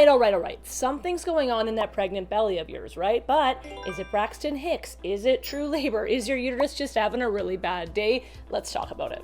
all right. Something's going on in that pregnant belly of yours, right? But is it Braxton Hicks? Is it true labor? Is your uterus just having a really bad day? Let's talk about it.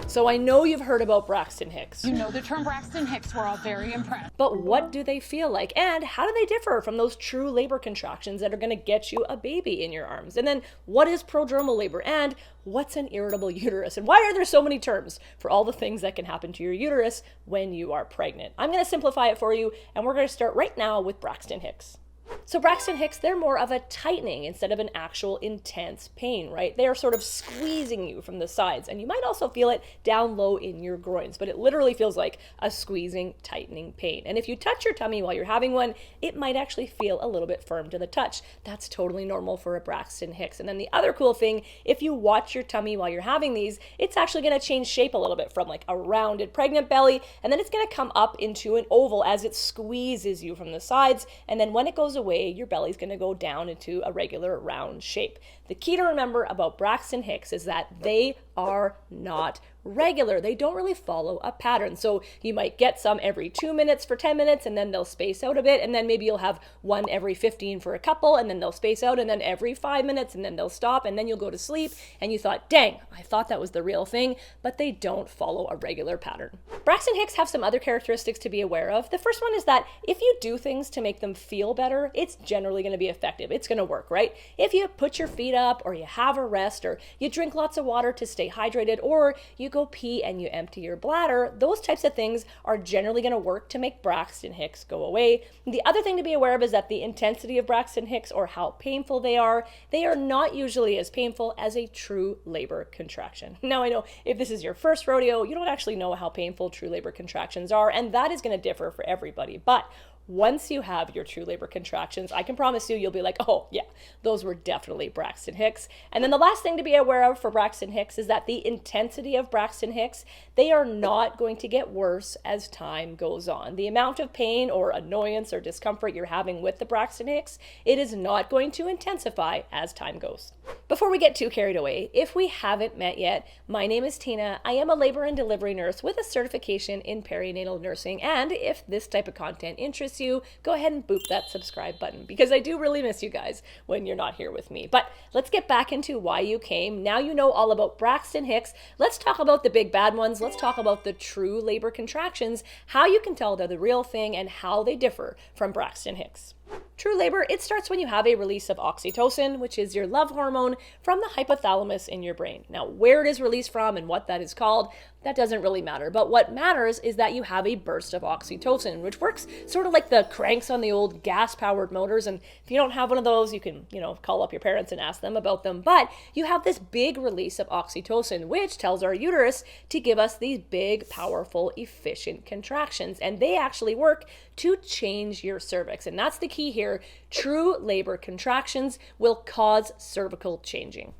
So I know you've heard about Braxton Hicks. You know the term Braxton Hicks, we're all very impressed. But what do they feel like? And how do they differ from those true labor contractions that are going to get you a baby in your arms? And then what is prodromal labor? And what's an irritable uterus? And why are there so many terms for all the things that can happen to your uterus when you are pregnant? I'm going to simplify it for you, and we're going to start right now with Braxton Hicks. So Braxton Hicks, they're more of a tightening instead of an actual intense pain, right? They are sort of squeezing you from the sides, and you might also feel it down low in your groins, but it literally feels like a squeezing, tightening pain. And if you touch your tummy while you're having one, it might actually feel a little bit firm to the touch. That's totally normal for a Braxton Hicks. And then the other cool thing, if you watch your tummy while you're having these, it's actually going to change shape a little bit from like a rounded pregnant belly, and then it's going to come up into an oval as it squeezes you from the sides, and then when it goes away, your belly's going to go down into a regular round shape. The key to remember about Braxton Hicks is that they are not regular. They don't really follow a pattern. So you might get some every 2 minutes for 10 minutes, and then they'll space out a bit, and then maybe you'll have one every 15 for a couple, and then they'll space out, and then every 5 minutes, and then they'll stop, and then you'll go to sleep, and you thought, dang, I thought that was the real thing, but they don't follow a regular pattern. Braxton Hicks have some other characteristics to be aware of. The first one is that if you do things to make them feel better, it's generally going to be effective. It's going to work, right? If you put your feet up, or you have a rest, or you drink lots of water to stay hydrated, or you go pee and you empty your bladder, those types of things are generally going to work to make Braxton Hicks go away. The other thing to be aware of is that the intensity of Braxton Hicks, or how painful they are not usually as painful as a true labor contraction. Now I know if this is your first rodeo, you don't actually know how painful true labor contractions are, and that is going to differ for everybody. But once you have your true labor contractions, I can promise you'll be like, oh yeah, those were definitely Braxton Hicks. And then the last thing to be aware of for Braxton Hicks is that the intensity of Braxton Hicks, they are not going to get worse as time goes on. The amount of pain or annoyance or discomfort you're having with the Braxton Hicks, it is not going to intensify as time goes. Before we get too carried away, if we haven't met yet, my name is Tina. I am a labor and delivery nurse with a certification in perinatal nursing. And if this type of content interests you, go ahead and boop that subscribe button, because I do really miss you guys when you're not here with me. But let's get back into why you came. Now you know all about Braxton Hicks. Let's talk about the big bad ones. Let's talk about the true labor contractions, how you can tell they're the real thing, and how they differ from Braxton Hicks. True labor, it starts when you have a release of oxytocin, which is your love hormone, from the hypothalamus in your brain. Now, where it is released from and what that is called, that doesn't really matter. But what matters is that you have a burst of oxytocin, which works sort of like the cranks on the old gas-powered motors. And if you don't have one of those, you can, call up your parents and ask them about them. But you have this big release of oxytocin, which tells our uterus to give us these big, powerful, efficient contractions. And they actually work to change your cervix. And that's the key here. True labor contractions will cause cervical changing.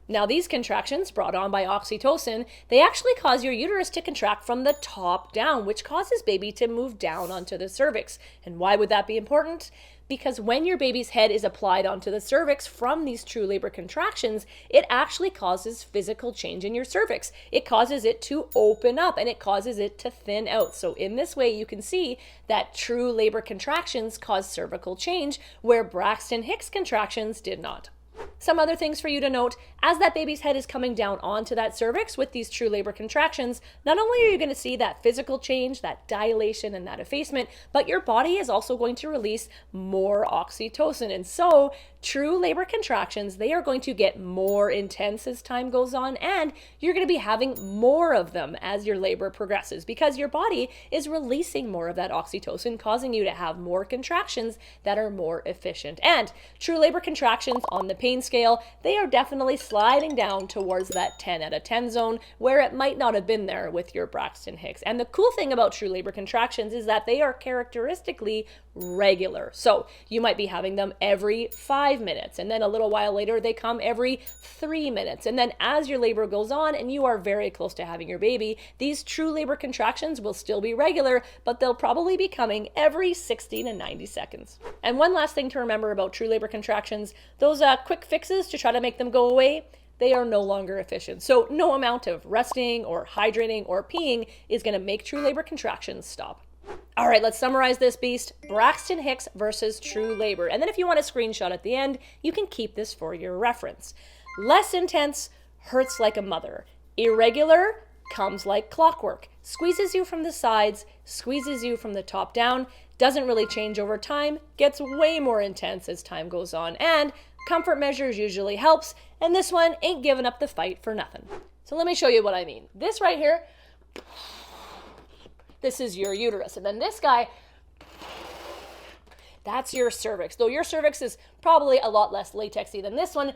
Now, these contractions brought on by oxytocin, they actually cause your uterus to contract from the top down, which causes baby to move down onto the cervix. And why would that be important? Because when your baby's head is applied onto the cervix from these true labor contractions, it actually causes physical change in your cervix. It causes it to open up, and it causes it to thin out. So in this way, you can see that true labor contractions cause cervical change, where Braxton Hicks contractions did not. Some other things for you to note, as that baby's head is coming down onto that cervix with these true labor contractions, not only are you going to see that physical change, that dilation and that effacement, but your body is also going to release more oxytocin. And so true labor contractions, they are going to get more intense as time goes on, and you're going to be having more of them as your labor progresses, because your body is releasing more of that oxytocin, causing you to have more contractions that are more efficient. And true labor contractions on the pain scale, they are definitely sliding down towards that 10 out of 10 zone, where it might not have been there with your Braxton Hicks. And the cool thing about true labor contractions is that they are characteristically regular. So you might be having them every 5 minutes, and then a little while later they come every 3 minutes. And then as your labor goes on and you are very close to having your baby, these true labor contractions will still be regular, but they'll probably be coming every 60 to 90 seconds. And one last thing to remember about true labor contractions, those quick fixes to try to make them go away, they are no longer efficient. So no amount of resting or hydrating or peeing is going to make true labor contractions stop. All right, let's summarize this beast. Braxton Hicks versus true labor. And then if you want a screenshot at the end, you can keep this for your reference. Less intense, hurts like a mother. Irregular, comes like clockwork. Squeezes you from the sides, squeezes you from the top down, doesn't really change over time, gets way more intense as time goes on, and comfort measures usually helps, and this one ain't giving up the fight for nothing. So let me show you what I mean. This right here, this is your uterus. And then this guy, that's your cervix. Though your cervix is probably a lot less latexy than this one.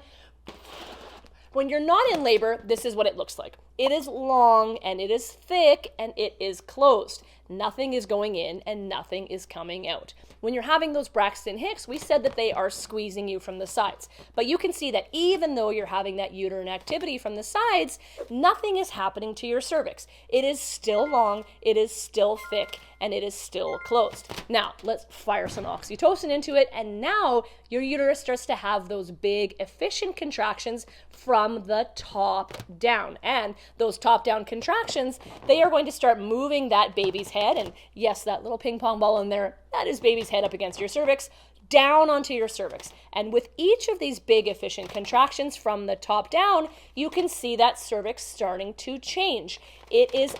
When you're not in labor, this is what it looks like. It is long and it is thick and it is closed. Nothing is going in and nothing is coming out. When you're having those Braxton Hicks, we said that they are squeezing you from the sides. But you can see that even though you're having that uterine activity from the sides, nothing is happening to your cervix. It is still long, it is still thick, and it is still closed. Now, let's fire some oxytocin into it, and now your uterus starts to have those big, efficient contractions from the top down. And those top-down contractions, they are going to start moving that baby's head, and yes, that little ping pong ball in there, that is baby's head up against your cervix, down onto your cervix. And with each of these big efficient contractions from the top down, you can see that cervix starting to change. It is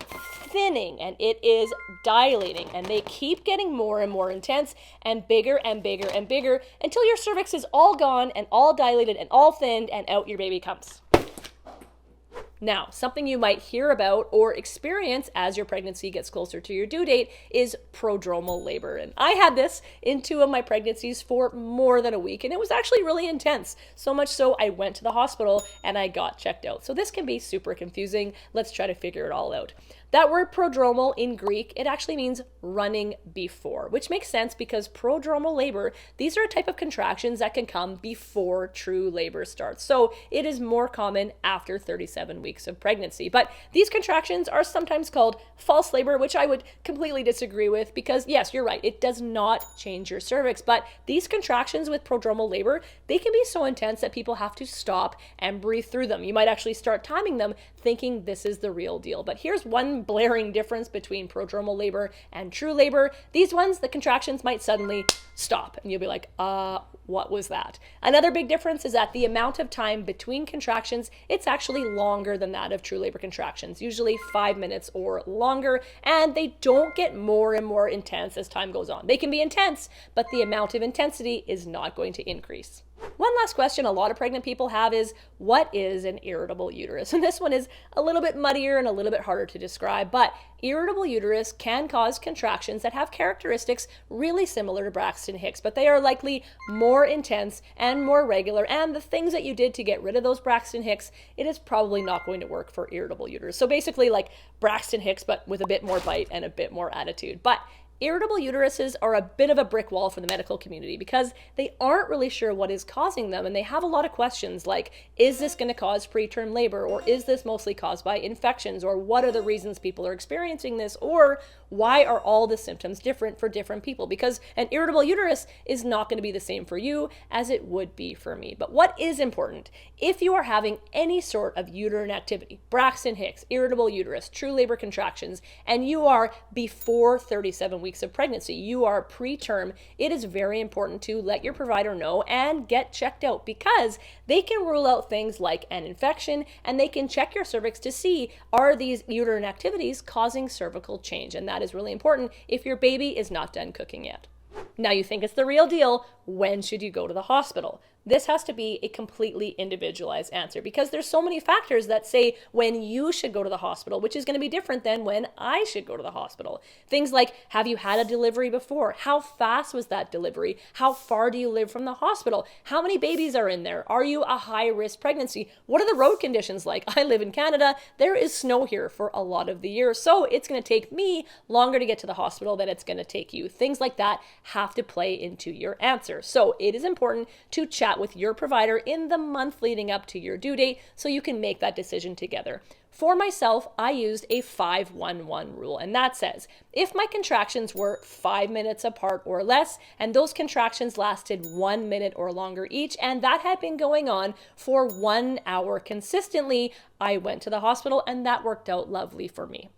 thinning and it is dilating, and they keep getting more and more intense and bigger and bigger and bigger until your cervix is all gone and all dilated and all thinned, and out your baby comes. Now, something you might hear about or experience as your pregnancy gets closer to your due date is prodromal labor. And I had this in 2 of my pregnancies for more than a week, and it was actually really intense. So much so I went to the hospital and I got checked out. So this can be super confusing. Let's try to figure it all out. That word prodromal in Greek, it actually means running before, which makes sense because prodromal labor, these are a type of contractions that can come before true labor starts. So it is more common after 37 weeks of pregnancy. But these contractions are sometimes called false labor, which I would completely disagree with because yes, you're right, it does not change your cervix. But these contractions with prodromal labor, they can be so intense that people have to stop and breathe through them. You might actually start timing them thinking this is the real deal. But here's one blaring difference between prodromal labor and true labor. These ones, the contractions might suddenly stop and you'll be like, what was that? Another big difference is that the amount of time between contractions, it's actually longer than that of true labor contractions, usually 5 minutes or longer, and they don't get more and more intense as time goes on. They can be intense, but the amount of intensity is not going to increase. One last question a lot of pregnant people have is, what is an irritable uterus? And this one is a little bit muddier and a little bit harder to describe, but irritable uterus can cause contractions that have characteristics really similar to Braxton Hicks, but they are likely more intense and more regular, and the things that you did to get rid of those Braxton Hicks, it is probably not going to work for irritable uterus. So basically like Braxton Hicks, but with a bit more bite and a bit more attitude. But irritable uteruses are a bit of a brick wall for the medical community because they aren't really sure what is causing them, and they have a lot of questions like, is this going to cause preterm labor, or is this mostly caused by infections, or what are the reasons people are experiencing this, or why are all the symptoms different for different people? Because an irritable uterus is not going to be the same for you as it would be for me. But what is important, if you are having any sort of uterine activity, Braxton Hicks, irritable uterus, true labor contractions, and you are before 37 weeks of pregnancy, you are preterm, it is very important to let your provider know and get checked out, because they can rule out things like an infection, and they can check your cervix to see, are these uterine activities causing cervical change? And that is really important if your baby is not done cooking yet. Now you think it's the real deal, when should you go to the hospital? This has to be a completely individualized answer because there's so many factors that say when you should go to the hospital, which is going to be different than when I should go to the hospital. Things like, have you had a delivery before? How fast was that delivery? How far do you live from the hospital? How many babies are in there? Are you a high-risk pregnancy? What are the road conditions like? I live in Canada. There is snow here for a lot of the year, so it's going to take me longer to get to the hospital than it's going to take you. Things like that have to play into your answer. So it is important to chat with your provider in the month leading up to your due date so you can make that decision together. For myself, I used a 5-1-1 rule, and that says if my contractions were 5 minutes apart or less, and those contractions lasted 1 minute or longer each, and that had been going on for 1 hour consistently, I went to the hospital, and that worked out lovely for me.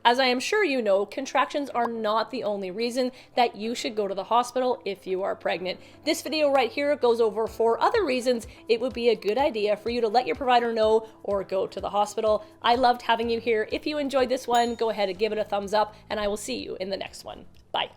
As I am sure you know, contractions are not the only reason that you should go to the hospital if you are pregnant. This video right here goes over 4 other reasons it would be a good idea for you to let your provider know or go to the hospital. I loved having you here. If you enjoyed this one, go ahead and give it a thumbs up, and I will see you in the next one. Bye.